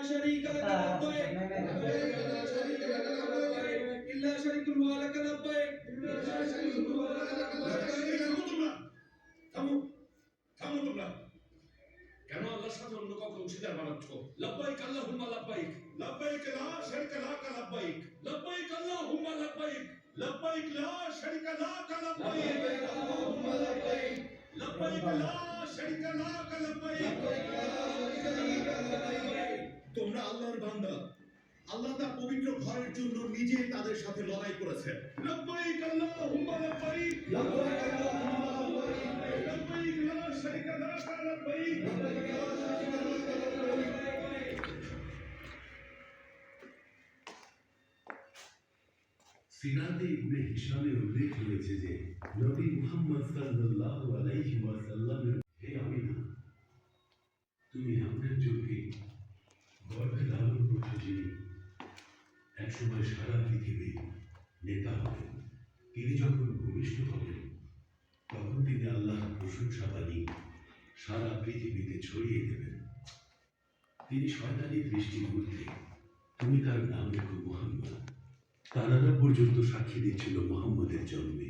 شريك لك لبيك لبيك لا شريك لك لبيك إلا شريك هو لك لبيك إلا شريك هو لك لبيك থামো থামো তোমরা কেন আল্লাহর সাথে অন্য কাউকে অংশীদার বানাচ্ছ লব্বাইক আল্লাহুম্মা লব্বাইক লব্বাইক লা শারীকা লাক লব্বাইক লব্বাইক আল্লাহুম্মা লব্বাইক লব্বাইক লা শারীকা লাক লব্বাইক আল্লাহুম্মা লব্বাইক লব্বাইক লা শারীকা লাক লব্বাইক তোমরা আল্লাহর বান্দা আল্লাহ তার পবিত্র ঘরের জন্য নিজে তাদের সাথে লড়াই করেছেন লব্বাইক আল্লাহুম্মা লব্বাইক লব্বাইক আল্লাহুম্মা লব্বাইক লব্বাইক লা শারীকা লাক লব্বাইক সিরাতে ইবনে হিশামে উল্লেখ রয়েছে যে নবী মুহাম্মদ সাল্লাল্লাহু আলাইহি ওয়াসাল্লামের হে আমিনা তুমি আপনার চোখে গর্ভে ধারণ করছো যিনি একসময় সারা পৃথিবী নেতা হবেন তিনি যখন ভূমিষ্ঠ হবেন তখন তিনি আল্লাহর প্রশংসা বাণী সারা পৃথিবীতে ছড়িয়ে দেবেন তিনি শয়তানি দৃষ্টির ঊর্ধ্বে তুমি তার নাম রেখো মুহাম্মদ তারারা পর্যন্ত সাক্ষী দিচ্ছিল মুহাম্মদের জন্মে